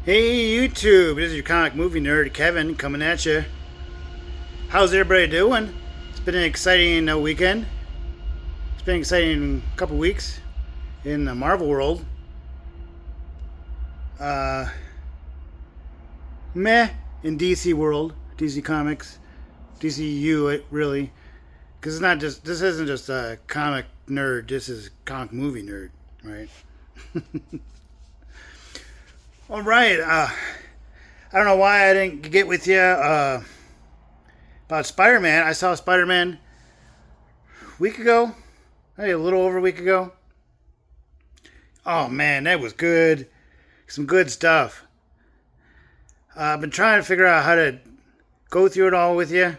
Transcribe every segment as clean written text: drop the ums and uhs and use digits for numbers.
Hey YouTube, this is your comic movie nerd Kevin coming at you. How's everybody doing? It's been an exciting weekend. It's been an exciting couple weeks in the Marvel world. Uh, Meh in DC world, DC Comics, DCU really, because it's not just this isn't just a comic nerd. This is comic movie nerd, right? All right. I don't know why I didn't get with you about Spider-Man. I saw Spider-Man a week ago, maybe a little over a week ago. Oh man, that was good. Some good stuff. I've been trying to figure out how to go through it all with you.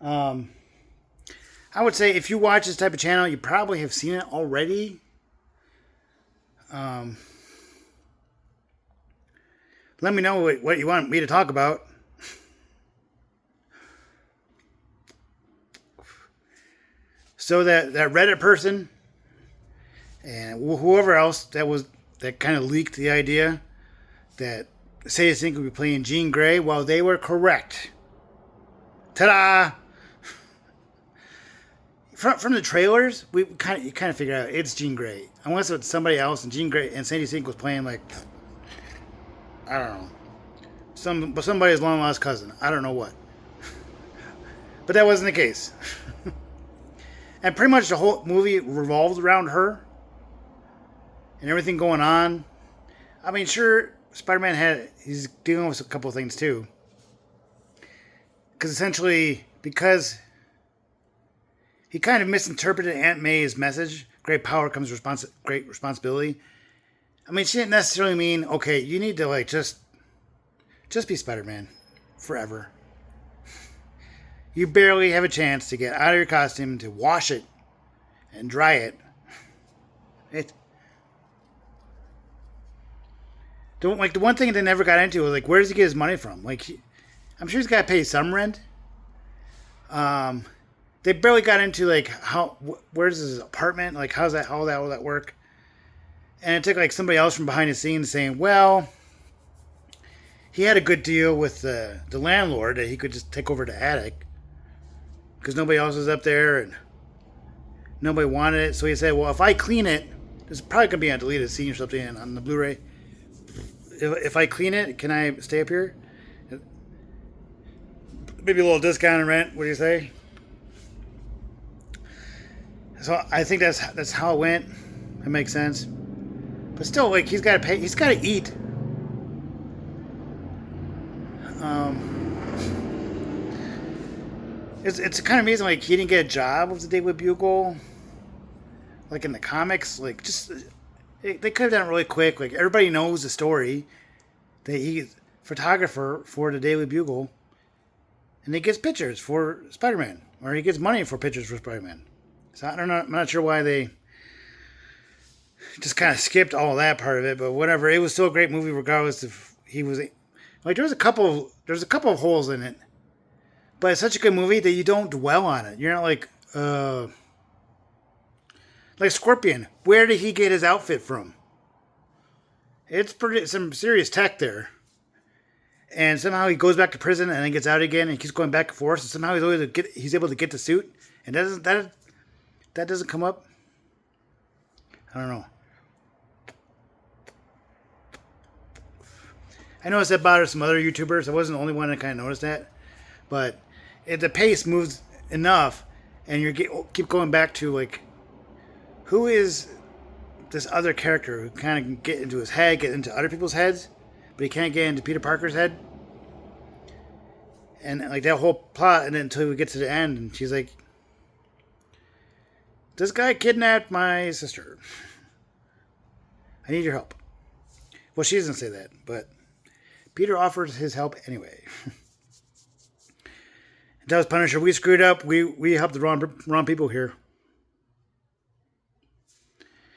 I would say if you watch this type of channel, you probably have seen it already. Let me know what you want me to talk about. So that Reddit person and whoever else that kind of leaked the idea that Sadie Sink would be playing Jean Grey, well, they were correct. Ta-da! From the trailers, you kind of figure out it's Jean Grey, unless it's somebody else, and Jean Grey and Sadie Sink was playing like, I don't know, somebody's long lost cousin. I don't know what, but that wasn't the case. And pretty much the whole movie revolved around her and everything going on. I mean, sure, Spider-Man he's dealing with a couple of things too, because he kind of misinterpreted Aunt May's message. Great power comes great responsibility. I mean, she didn't necessarily mean, okay, you need to just be Spider-Man forever. You barely have a chance to get out of your costume, to wash it and dry it. The one thing they never got into was where does he get his money from? I'm sure he's got to pay some rent. They barely got into where's his apartment? How will that work? And it took somebody else from behind the scenes saying, well, he had a good deal with the landlord that he could just take over the attic because nobody else was up there and nobody wanted it. So he said, well, if I clean it, there's probably going to be a deleted scene or something on the Blu-ray. If I clean it, can I stay up here? Maybe a little discount in rent. What do you say? So I think that's how it went. It makes sense. But still, he's got to pay. He's got to eat. It's kind of amazing. He didn't get a job with the Daily Bugle. In the comics, they could have done it really quick. Everybody knows the story that he's a photographer for the Daily Bugle, and he gets pictures for Spider-Man, or he gets money for pictures for Spider-Man. So I don't know. I'm not sure why they just kind of skipped all that part of it, but whatever. It was still a great movie, regardless if he was there's a couple of holes in it, but it's such a good movie that you don't dwell on it. You're not like Scorpion. Where did he get his outfit from? It's some serious tech there, and somehow he goes back to prison and then gets out again, and he keeps going back and forth, and somehow he's able to get the suit, and that doesn't come up. I don't know. I noticed that bothered some other YouTubers. I wasn't the only one that kind of noticed that. But the pace moves enough, and you keep going back to, who is this other character who kind of get into his head, get into other people's heads, but he can't get into Peter Parker's head? And, that whole plot, and then until we get to the end, and she's like, this guy kidnapped my sister. I need your help. Well, she doesn't say that, but Peter offers his help anyway. And tells Punisher, we screwed up. We helped the wrong people here.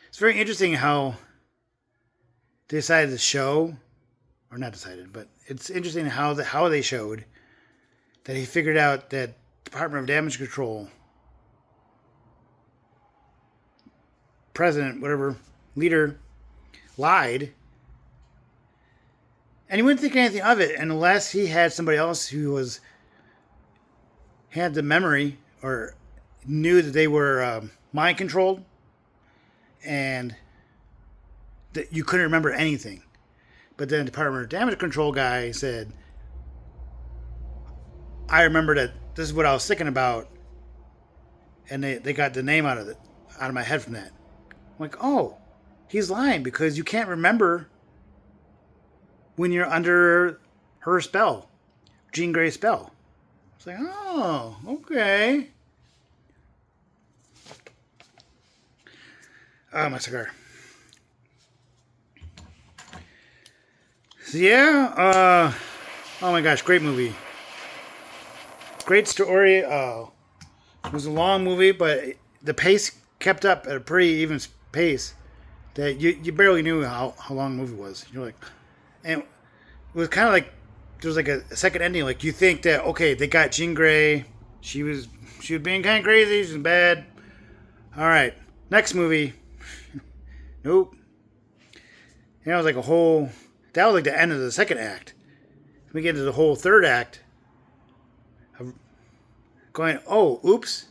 It's very interesting how they decided to show, or not decided, but it's interesting how they showed that he figured out that Department of Damage Control president, whatever, leader, lied And he wouldn't think anything of it unless he had somebody else who had the memory or knew that they were mind controlled and that you couldn't remember anything. But then the Department of Damage Control guy said, I remember that this is what I was thinking about, and they got the name out of my head from that. I'm like, oh, he's lying because you can't remember when you're under her spell, Jean Grey's spell. It's like, oh, okay. Oh, my cigar. So yeah, oh my gosh, great movie. Great story. It was a long movie, but the pace kept up at a pretty even pace that you barely knew how long the movie was. You're like, and it was kind of like there was like a second ending. Like you think that okay, they got Jean Grey. She was being kind of crazy. She was bad. All right, next movie. Nope. And that was like a whole. That was like the end of the second act. We get into the whole third act. Of going, oh, oops.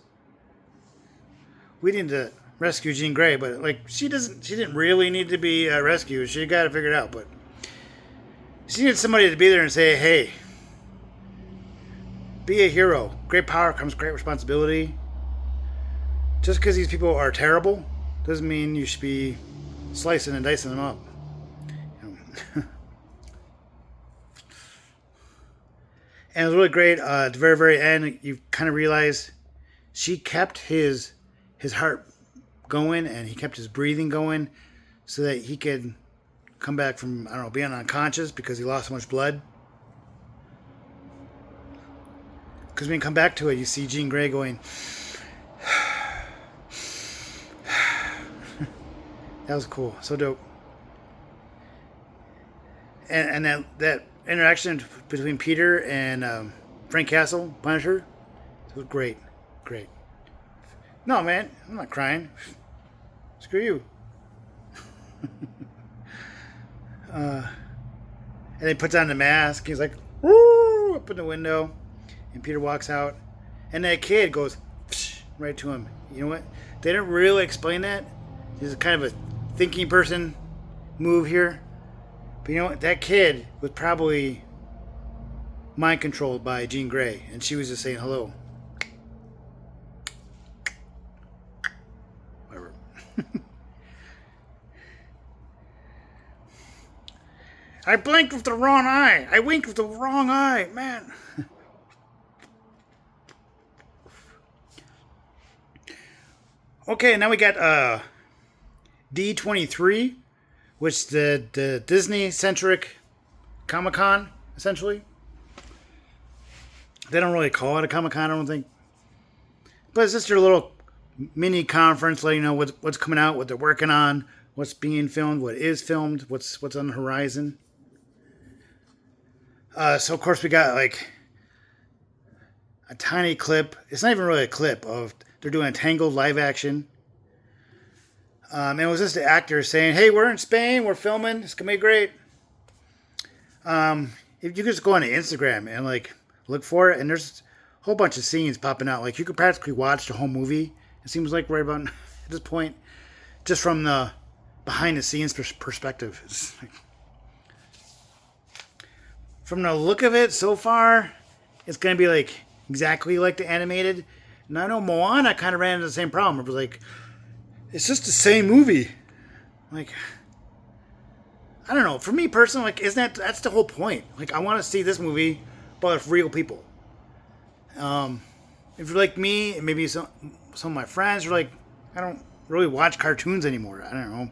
We need to rescue Jean Grey, but like she didn't really need to be rescued. She got it figured out, but she needed somebody to be there and say, hey, be a hero. Great power comes great responsibility. Just because these people are terrible doesn't mean you should be slicing and dicing them up. And it was really great. At the very, very end, you kind of realize she kept his heart going and he kept his breathing going so that he could come back from, I don't know, being unconscious because he lost so much blood. Because when you come back to it, you see Jean Grey going, that was cool. So dope. And that interaction between Peter and Frank Castle, Punisher, it was great. Great. No, man, I'm not crying. Screw you. And he puts on the mask. He's like, woo, up in the window. And Peter walks out. And that kid goes right to him. You know what? They didn't really explain that. This is kind of a thinking person move here. But you know what? That kid was probably mind controlled by Jean Grey. And she was just saying hello. Whatever. I blinked with the wrong eye. I winked with the wrong eye. Man. Okay, now we got D23. Which the Disney-centric Comic-Con, essentially. They don't really call it a Comic-Con, I don't think. But it's just your little mini conference letting you know what's coming out, what they're working on, what's being filmed, what is filmed, what's on the horizon. So, of course, we got, like, a tiny clip. It's not even really a clip of they're doing a Tangled live action. And it was just the actors saying, hey, we're in Spain, we're filming, it's going to be great. If you just go on Instagram and, like, look for it, and there's a whole bunch of scenes popping out. Like, you could practically watch the whole movie, it seems like, right about at this point, just from the behind-the-scenes perspective. It's like, from the look of it so far, it's going to be, like, exactly like the animated. And I know Moana kind of ran into the same problem. It was like, it's just the same movie. Like, I don't know. For me personally, like, that's the whole point. Like, I want to see this movie, but with real people. If you're like me, and maybe some of my friends are like, I don't really watch cartoons anymore. I don't know.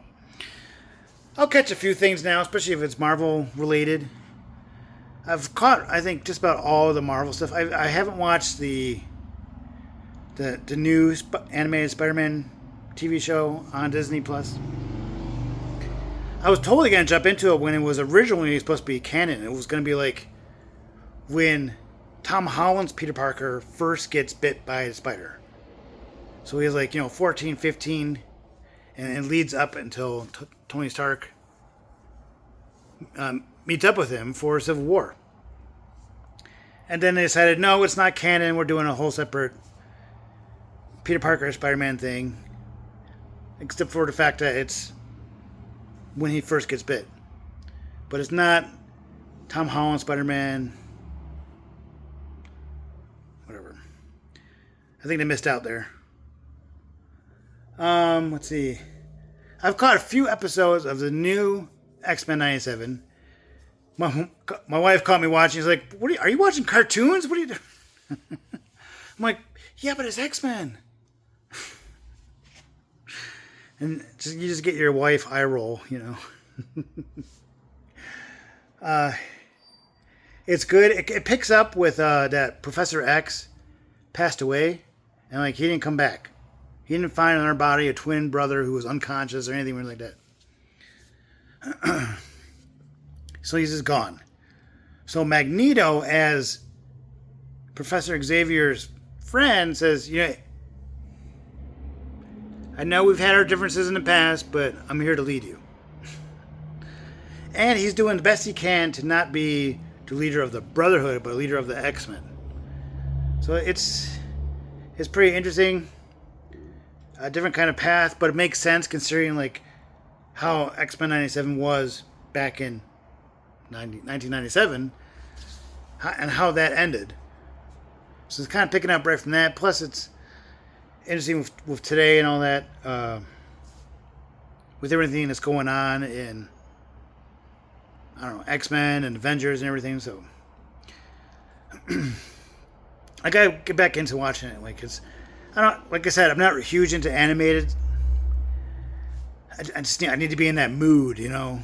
I'll catch a few things now, especially if it's Marvel related. I've caught, I think, just about all of the Marvel stuff. I haven't watched the new animated Spider-Man TV show on Disney Plus. I was totally going to jump into it when it was originally supposed to be canon. It was going to be like when Tom Holland's Peter Parker first gets bit by a spider. So he's like, 14, 15, and it leads up until Tony Stark meets up with him for Civil War. And then they decided, no, it's not canon. We're doing a whole separate Peter Parker Spider-Man thing. Except for the fact that it's when he first gets bit. But it's not Tom Holland Spider-Man. Whatever. I think they missed out there. Let's see. I've caught a few episodes of the new X-Men 97. My wife caught me watching. She's like, are you watching cartoons? What are you doing? I'm like, yeah, but it's X-Men. And you just get your wife eye roll, you know. It's good. It picks up with that Professor X passed away, and like he didn't come back. He didn't find another body, a twin brother who was unconscious or anything like that. So he's just gone. So Magneto, as Professor Xavier's friend, says, "Yeah, I know we've had our differences in the past, but I'm here to lead you." And he's doing the best he can to not be the leader of the Brotherhood, but leader of the X-Men. So it's pretty interesting. A different kind of path, but it makes sense considering like how X-Men 97 was back in 1997 and how that ended. So it's kind of picking up right from that. Plus it's interesting with today and all that, with everything that's going on in, I don't know, X-Men and Avengers and everything. So I gotta get back into watching it, like, cause like I said, I'm not huge into animated. I need to be in that mood, you know.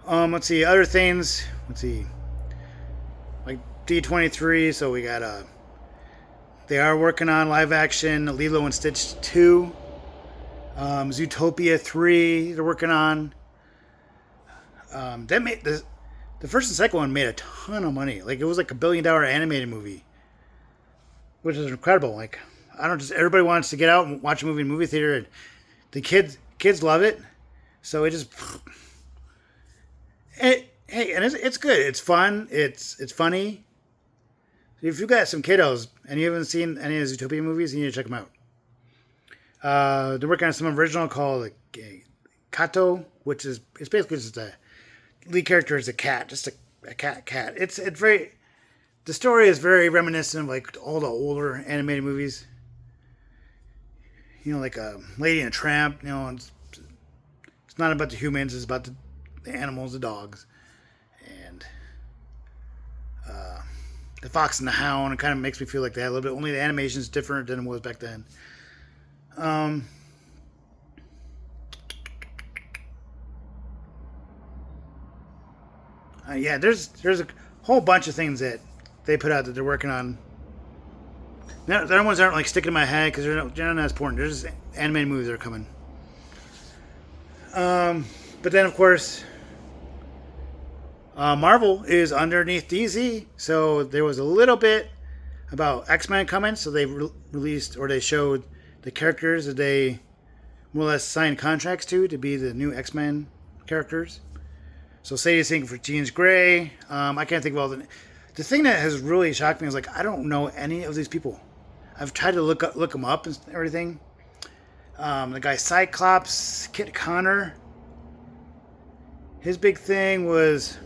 Let's see, other things. Let's see, like D23. So we got they are working on live action Lilo and Stitch 2. Zootopia 3. They're working on. That made the first and second one made a ton of money. Like it was like $1 billion animated movie, which is incredible. Like everybody wants to get out and watch a movie in movie theater, and the kids love it. So it just. And it's good. It's fun. It's funny. If you've got some kiddos and you haven't seen any of the Zootopia movies, you need to check them out. They're working on some original called Kato, which it's basically just a lead character is a cat, just a cat. It's very. The story is very reminiscent of like all the older animated movies. You know, like Lady and a Tramp. You know, it's not about the humans. It's about the animals, the dogs, and the Fox and the Hound. It kind of makes me feel like that a little bit. Only the animation is different than it was back then. Yeah, there's a whole bunch of things that they put out that they're working on. The other ones aren't like sticking in my head because they're not as important. There's just animated movies that are coming. But then, of course, Marvel is underneath DC, so there was a little bit about X-Men coming. So they released, or they showed the characters that they more or less signed contracts to be the new X-Men characters. So Sadie Sink for Jean Grey. I can't think of all the thing that has really shocked me is like I don't know any of these people. I've tried to look them up and everything. The guy Cyclops, Kit Connor. His big thing was,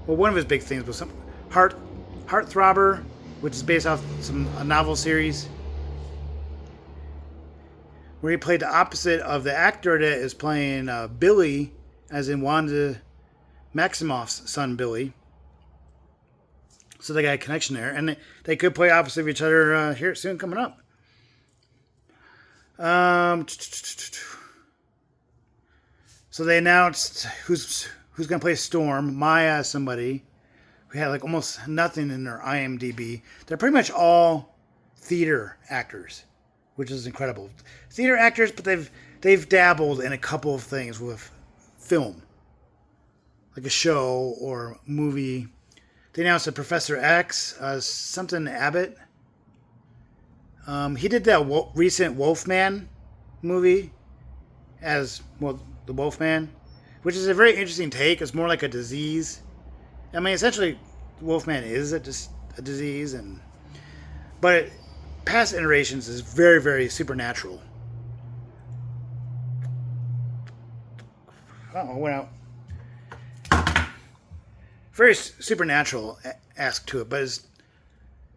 well, one of his big things was some Heartthrobber, which is based off a novel series where he played the opposite of the actor that is playing Billy, as in Wanda Maximoff's son Billy. So they got a connection there, and they could play opposite of each other here soon coming up. So they announced who's going to play Storm. Maya, somebody who had like almost nothing in their IMDb. They're pretty much all theater actors, which is incredible. Theater actors, but they've dabbled in a couple of things with film, like a show or movie. They announced that Professor X, something Abbott, He did that recent Wolfman movie as well, the Wolfman, which is a very interesting take. It's more like a disease. I mean, essentially, Wolfman is just a disease, but past iterations is very, very supernatural. Oh, went out. Very supernatural ask to it, but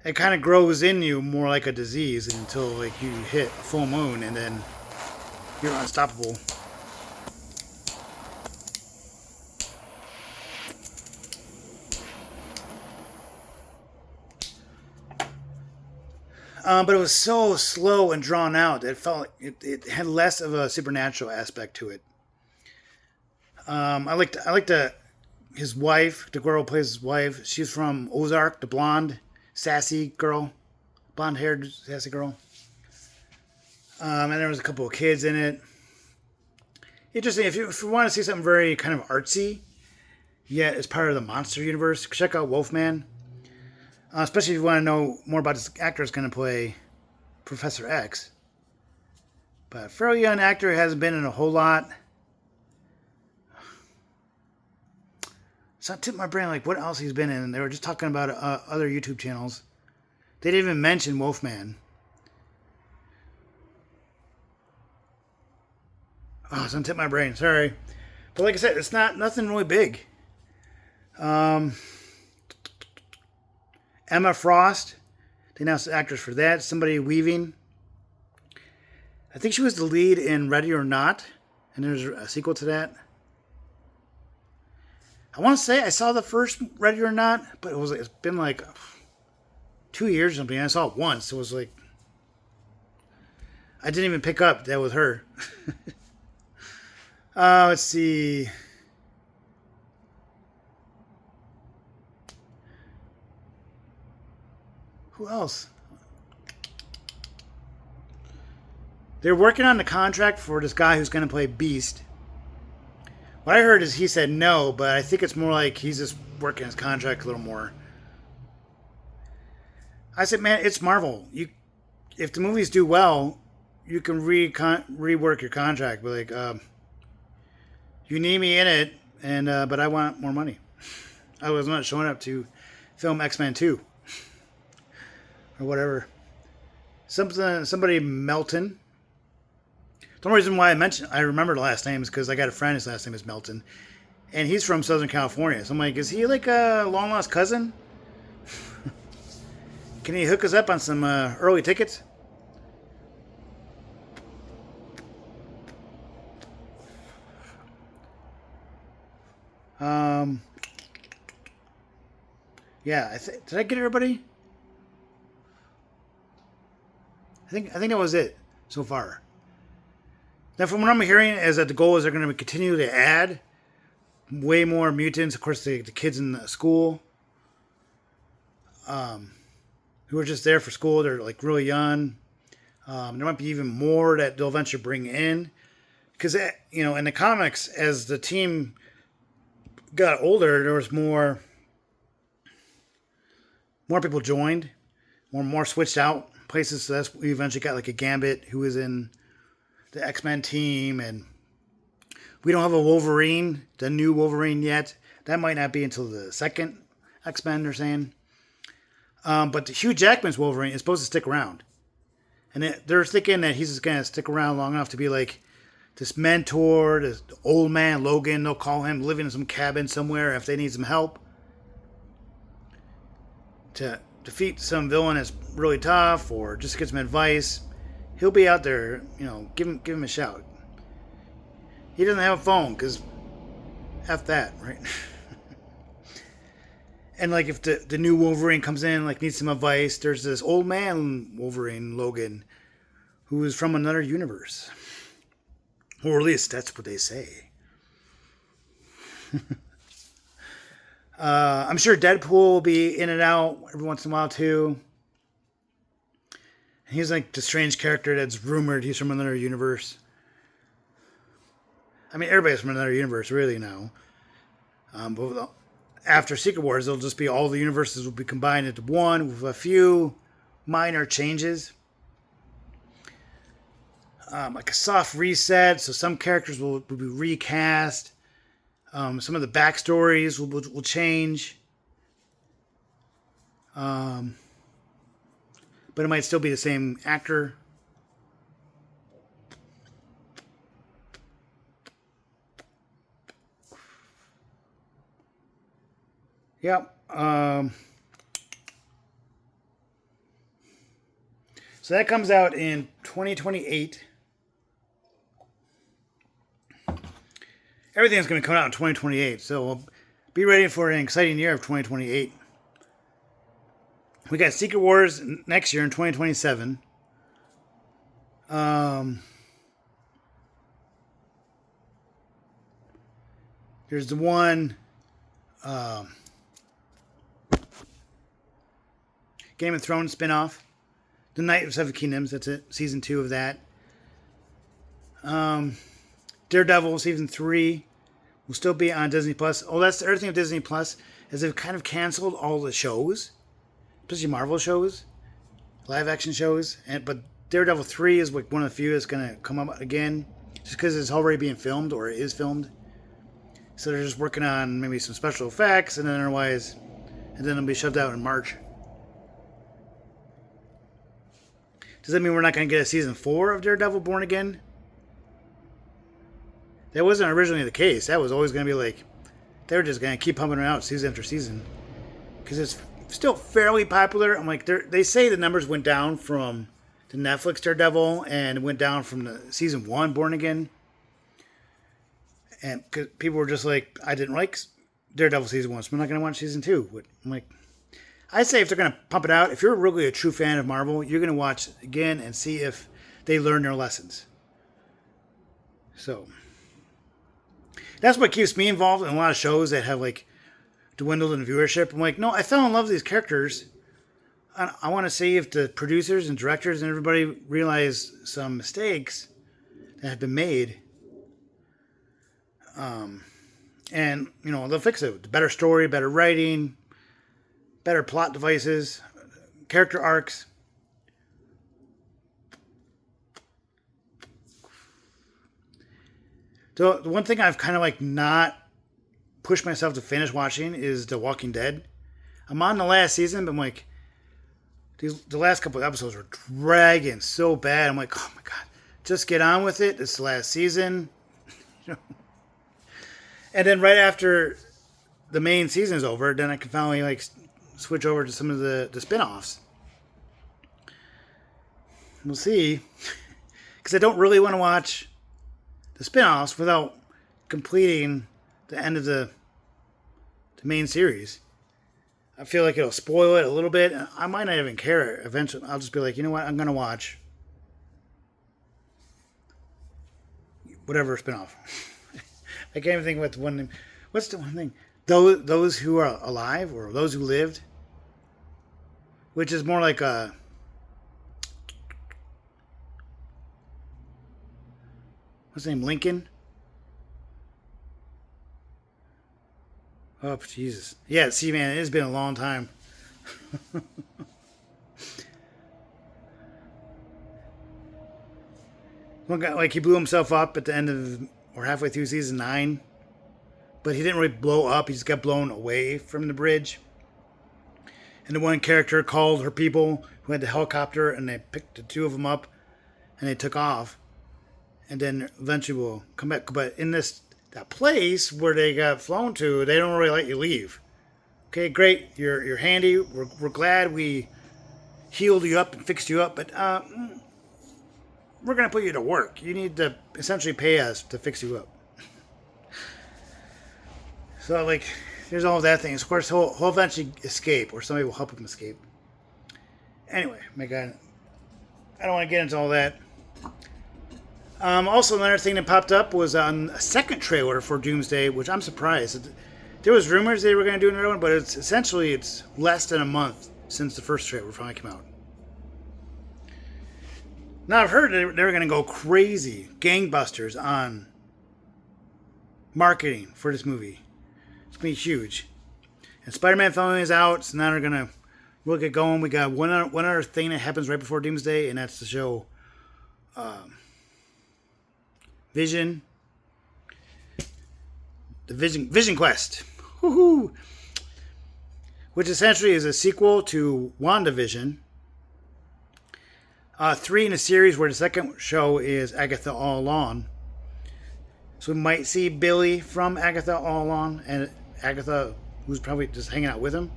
it kind of grows in you more like a disease until like you hit a full moon, and then you're unstoppable. But it was so slow and drawn out that it felt like it had less of a supernatural aspect to it. I liked his wife, the girl who plays his wife. She's from Ozark, the blonde, sassy girl, blonde-haired sassy girl. And there was a couple of kids in it. Interesting. If you want to see something very kind of artsy, yet it's part of the monster universe, check out Wolfman. Especially if you want to know more about this actor who's going to play Professor X. But fairly young actor, hasn't been in a whole lot. So I tipped my brain like what else he's been in. They were just talking about other YouTube channels. They didn't even mention Wolfman. Oh, so I tipped my brain. Sorry. But like I said, it's nothing really big. Emma Frost, they announced the actress for that. Somebody Weaving. I think she was the lead in Ready or Not, and there's a sequel to that. I want to say I saw the first Ready or Not, but it's been like 2 years or something. I saw it once. It was like I didn't even pick up that was her. Let's see. Who else? They're working on the contract for this guy who's going to play Beast. What I heard is he said no, but I think it's more like he's just working his contract a little more. I said, man, it's Marvel. If the movies do well, you can rework your contract. But like, you need me in it, and but I want more money. I was not showing up to film X-Men 2. Or whatever. Somebody Melton. The only reason why I remember the last name is because I got a friend whose last name is Melton. And he's from Southern California. So I'm like, is he like a long lost cousin? Can he hook us up on some early tickets? Yeah, did I get everybody? I think that was it so far. Now, from what I'm hearing, is that the goal is they're going to continue to add way more mutants. Of course, the kids in the school, who are just there for school, they're like really young. There might be even more that they'll eventually bring in, because in the comics, as the team got older, there was more people joined, more switched out places. So we eventually got like a Gambit who was in the X-Men team, and we don't have a Wolverine, the new Wolverine yet. That might not be until the second X-Men, they're saying. But Hugh Jackman's Wolverine is supposed to stick around. And they're thinking that he's just going to stick around long enough to be like this mentor, this old man Logan. They'll call him, living in some cabin somewhere if they need some help to defeat some villain that's really tough, or just get some advice. He'll be out there, give him a shout. He doesn't have a phone, because F that, right? And like if the new Wolverine comes in, like needs some advice, there's this old man Wolverine, Logan, who is from another universe. Or at least that's what they say. I'm sure Deadpool will be in and out every once in a while too. He's like the strange character that's rumored he's from another universe. I mean, everybody's from another universe, really, now. But after Secret Wars, all the universes will be combined into one with a few minor changes. like a soft reset. So some characters will be recast. Some of the backstories will change. But it might still be the same actor. Yep. So that comes out in 2028. Everything's going to come out in 2028. So we'll be ready for an exciting year of 2028. We got Secret Wars next year in 2027. There's the one Game of Thrones spinoff. The Night of Seven Kingdoms. That's it. Season 2 of that. Daredevil Season 3 will still be on Disney Plus. Oh, that's the other thing of Disney Plus is they've kind of canceled all the shows, especially Marvel shows, live action shows. But Daredevil 3 is like one of the few that's going to come up again, just because it's already being filmed or it is filmed. So they're just working on maybe some special effects, and then otherwise, and then it'll be shoved out in March. Does that mean we're not going to get a season 4 of Daredevil Born Again? That wasn't originally the case. That was always going to be like, they were just going to keep pumping it out season after season. Because it's still fairly popular. I'm like, they say the numbers went down from the Netflix Daredevil and went down from the season 1 Born Again. And cause people were just like, I didn't like Daredevil season 1, so I'm not going to watch season 2. I'm like, I say if they're going to pump it out, if you're really a true fan of Marvel, you're going to watch it again and see if they learn their lessons. So that's what keeps me involved in a lot of shows that have like dwindled in viewership. I'm like, no, I fell in love with these characters. I want to see if the producers and directors and everybody realize some mistakes that have been made. And, you know, they'll fix it. Better story, better writing, better plot devices, character arcs. The one thing I've kind of like not pushed myself to finish watching is The Walking Dead. I'm on the last season, but I'm like, the last couple of episodes were dragging so bad. I'm like, oh my God, just get on with it. It's the last season. You know? And then right after the main season is over, then I can finally like switch over to some of the spin-offs. We'll see. Because I don't really want to watch the spin-offs without completing the end of the main series. I feel like it'll spoil it a little bit. I might not even care eventually. I'll just be like, you know what? I'm going to watch whatever spin-off. I can't even think what the one name. What's the one thing? Those who are alive or those who lived, which is more like a what's his name? Lincoln. Oh Jesus! Yeah, see, man, it has been a long time. One guy, like, he blew himself up at the end of or halfway through season 9. But he didn't really blow up. He just got blown away from the bridge. And the one character called her people who had the helicopter, and they picked the 2 of them up, and they took off. And then eventually we'll come back. But in that place where they got flown to, they don't really let you leave. Okay, great. You're handy. We're glad we healed you up and fixed you up, but we're going to put you to work. You need to essentially pay us to fix you up. So, like, there's all of that thing. Of course, he'll eventually escape, or somebody will help him escape. Anyway, my God, I don't want to get into all that. Also, another thing that popped up was on a second trailer for Doomsday, which I'm surprised. There was rumors they were going to do another one, but it's less than a month since the first trailer finally came out. Now, I've heard they were going to go crazy, gangbusters on marketing for this movie. It's going to be huge. And Spider-Man Family is out, so now they're going to really get going. We got one other thing that happens right before Doomsday, and that's the show Vision. The Vision Quest. Woohoo! Which essentially is a sequel to WandaVision. 3 in a series where the second show is Agatha All Along. So we might see Billy from Agatha All Along, and Agatha, who's probably just hanging out with him,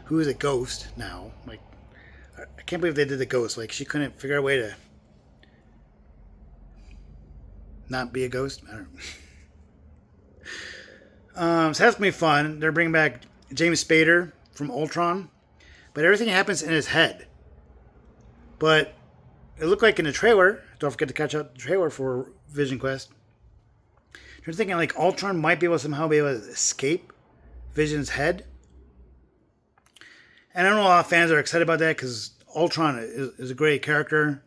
who is a ghost now. Like, I can't believe they did the ghost. Like, she couldn't figure out a way to not be a ghost. I don't know. So that's gonna be fun. They're bringing back James Spader from Ultron, but everything happens in his head. But it looked like in the trailer. Don't forget to catch up the trailer for Vision Quest. You're thinking like Ultron might be able to somehow be able to escape Vision's head. And I know a lot of fans are excited about that because Ultron is a great character.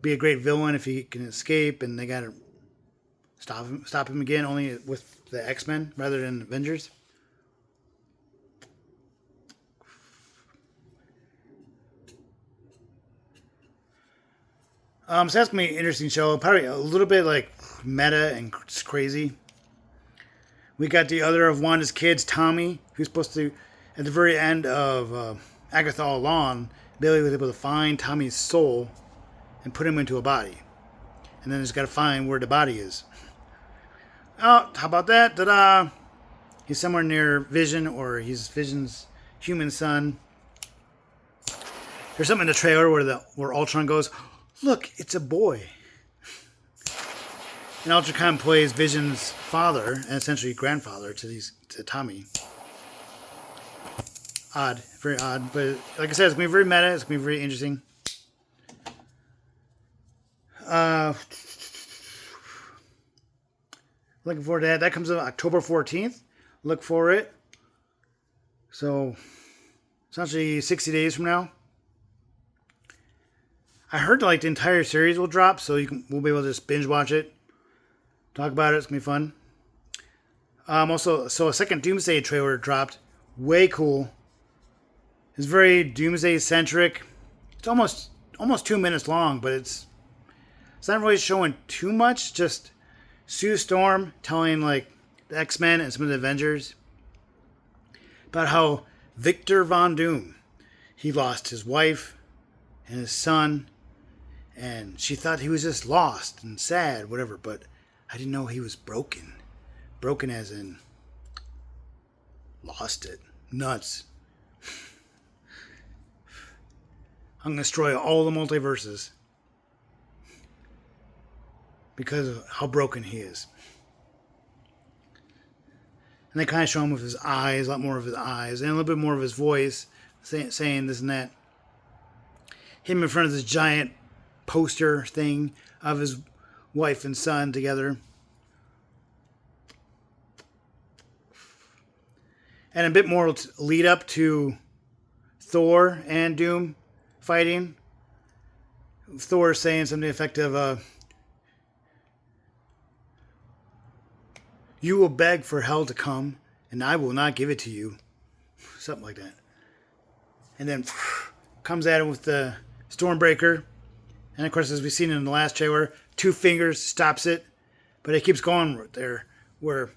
Be a great villain if he can escape, and they gotta stop him again only with the X-Men rather than Avengers. So that's gonna be an interesting show. Probably a little bit like meta and crazy. We got the other of Wanda's kids, Tommy, who's supposed to, at the very end of Agatha All Along, Billy was able to find Tommy's soul and put him into a body. And then he's got to find where the body is. Oh, how about that? Ta-da! He's somewhere near Vision, or he's Vision's human son. There's something in the trailer where Ultron goes, "Look, it's a boy." And Ultron plays Vision's father and essentially grandfather to Tommy. Odd, very odd, but like I said, it's gonna be very meta. It's gonna be very interesting. Looking forward to that. That comes out October 14th. Look for it. So, essentially 60 days from now. I heard like the entire series will drop, so we'll be able to just binge watch it, talk about it. It's gonna be fun. Also, so a second Doomsday trailer dropped. Way cool. It's very Doomsday centric. It's almost 2 minutes long, but it's not really showing too much. Just Sue Storm telling like the X-Men and some of the Avengers about how Victor Von Doom, he lost his wife and his son, and she thought he was just lost and sad, whatever, but I didn't know he was broken. Broken as in lost it. Nuts. I'm going to destroy all the multiverses because of how broken he is. And they kind of show him with his eyes, a lot more of his eyes, and a little bit more of his voice, saying this and that. Him in front of this giant poster thing of his wife and son together. And a bit more lead up to Thor and Doom fighting. Thor saying something effective, "You will beg for hell to come, and I will not give it to you." Something like that. And then comes at him with the Stormbreaker. And of course, as we've seen in the last trailer, 2 fingers stops it. But it keeps going there where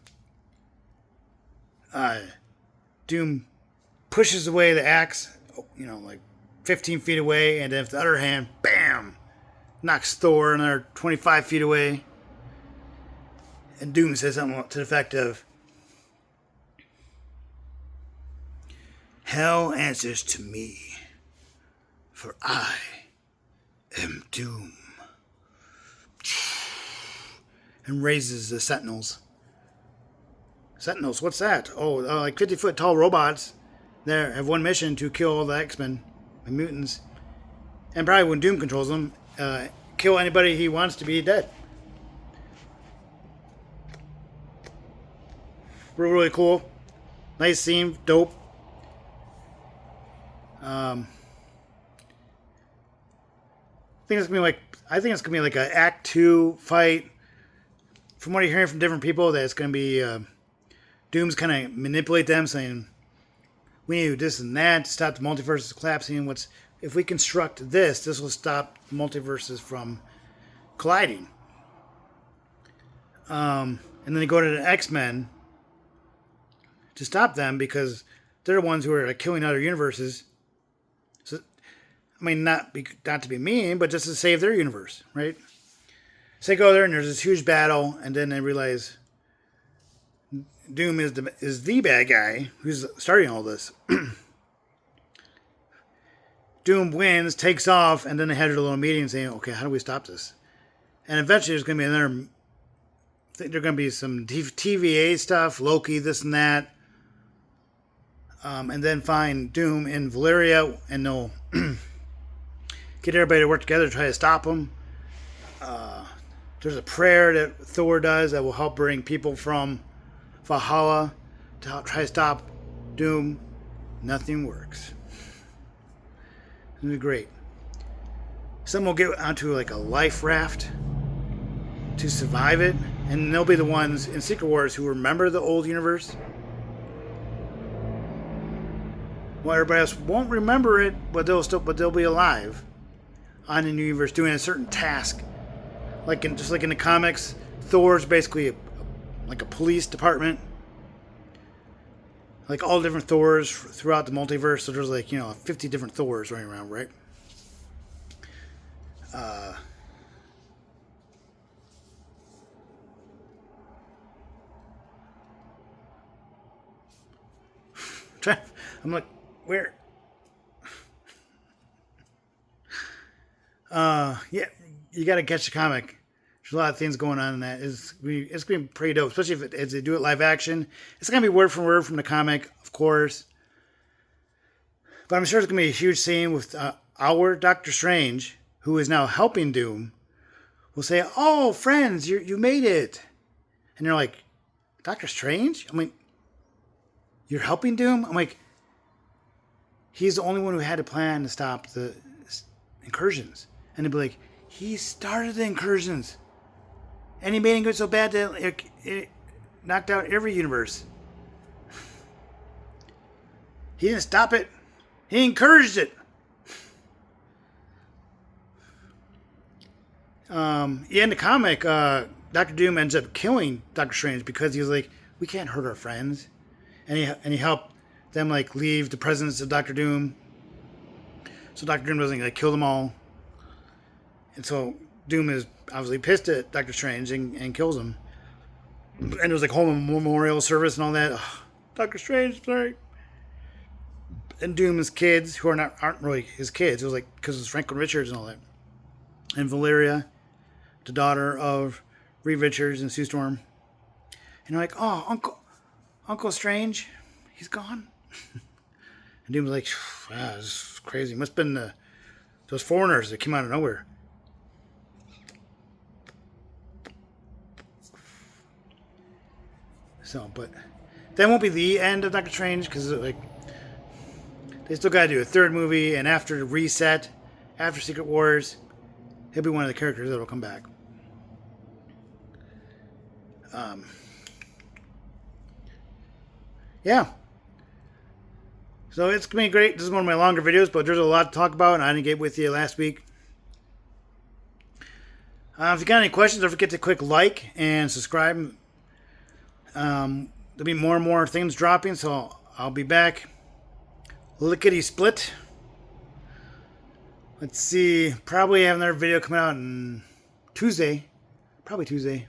Doom pushes away the axe, like 15 feet away. And then with the other hand, bam! Knocks Thor another 25 feet away. And Doom says something to the effect of, "Hell answers to me, for I am Doom." And raises the Sentinels. Sentinels, what's that? Oh, like 50-foot tall robots that have one mission: to kill all the X-Men and mutants. And probably when Doom controls them, kill anybody he wants to be dead. Really cool. Nice scene. Dope. I think it's gonna be like an Act 2 fight. From what you're hearing from different people, that it's gonna be Doom's kind of manipulate them, saying we need to do this and that to stop the multiverses collapsing. If we construct this will stop the multiverses from colliding. And then they go to the X-Men to stop them because they're the ones who are like killing other universes. So, I mean, not to be mean, but just to save their universe, right? So they go there and there's this huge battle, and then they realize Doom is the bad guy who's starting all this. Doom wins, takes off, and then they had a little meeting saying, okay, how do we stop this? And eventually there's going to be another, I think there's going to be some TVA stuff, Loki, this and that. And then find Doom in Valeria, and they'll get everybody to work together to try to stop him. There's a prayer that Thor does that will help bring people from Valhalla to help try to stop Doom. Nothing works. It'll be great. Some will get onto like a life raft to survive it, and they'll be the ones in Secret Wars who remember the old universe. Well, everybody else won't remember it, but they'll be alive on the new universe doing a certain task. Just like in the comics, Thor's basically like a police department. Like all different Thors throughout the multiverse. So there's 50 different Thors running around, right? I'm like, where? Yeah, you got to catch the comic. There's a lot of things going on in that. It's going to be pretty dope, especially as they do it live action. It's going to be word for word from the comic, of course. But I'm sure it's going to be a huge scene with our Doctor Strange, who is now helping Doom, will say, "Oh, friends, you made it." And they're like, "Doctor Strange?" I'm like, "You're helping Doom?" I'm like, he's the only one who had a plan to stop the incursions. And they'd be like, he started the incursions. And he made it go so bad that it knocked out every universe. He didn't stop it. He encouraged it. In the comic, Doctor Doom ends up killing Doctor Strange because he was like, we can't hurt our friends. And he helped them leave the presence of Doctor Doom. So Doctor Doom doesn't kill them all. And so Doom is obviously pissed at Doctor Strange and kills him. And it was whole memorial service and all that. Oh, Doctor Strange, sorry. And Doom's kids, who aren't really his kids, it was because it's Franklin Richards and all that. And Valeria, the daughter of Reed Richards and Sue Storm. And you're like, oh, Uncle Strange, he's gone. And Doom was like, wow, this is crazy. It must have been those foreigners that came out of nowhere. So, but that won't be the end of Doctor Strange because they still got to do a third movie, and after Reset, after Secret Wars, he'll be one of the characters that will come back. Yeah. So it's going to be great. This is one of my longer videos, but there's a lot to talk about, and I didn't get with you last week. If you got any questions, don't forget to click like and subscribe. There'll be more and more things dropping, so I'll be back. Lickety split. Let's see. Probably have another video coming out on Tuesday. Probably Tuesday.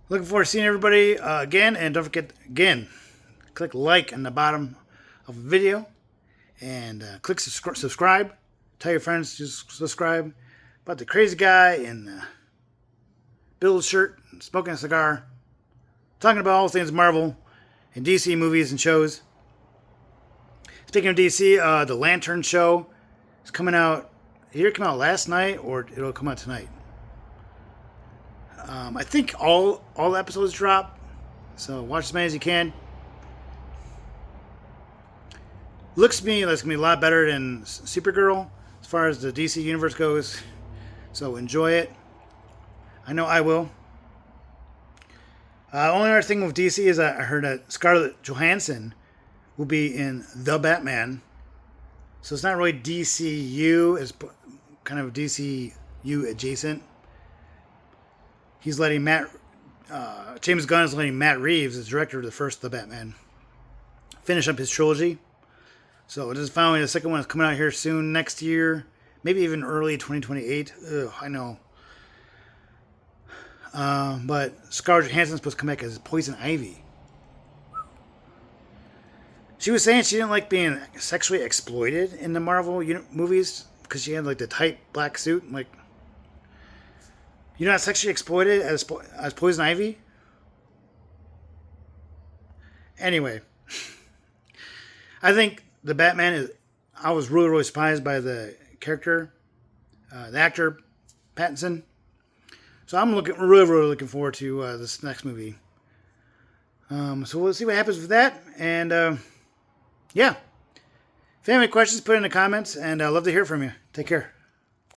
Looking forward to seeing everybody again, and don't forget, again, click like on the bottom of the video, and click subscribe. Tell your friends to subscribe. About the crazy guy in Bill's shirt, and smoking a cigar, talking about all things Marvel and DC movies and shows. Speaking of DC, the Lantern show is coming out. Either it came out last night or it'll come out tonight. I think all episodes drop, so watch as many as you can. Looks to me like it's going to be a lot better than Supergirl as far as the DC universe goes, so enjoy it. I know I will. Only other thing with DC is I heard that Scarlett Johansson will be in The Batman. So it's not really DCU, it's kind of DCU adjacent. he's letting James Gunn is letting Matt Reeves, as director of the first The Batman, finish up his trilogy. So this is finally the second one is coming out here soon next year, maybe even early 2028. Ugh, I know. But Scarlett Johansson's supposed to come back as Poison Ivy. She was saying she didn't like being sexually exploited in the Marvel movies because she had like the tight black suit. I'm like, you're not sexually exploited as Poison Ivy? Anyway, I think the Batman is. I was really, really surprised by the character, the actor, Pattinson. So I'm really, really looking forward to this next movie. So we'll see what happens with that. And yeah. If you have any questions, put it in the comments. And I'd love to hear from you. Take care.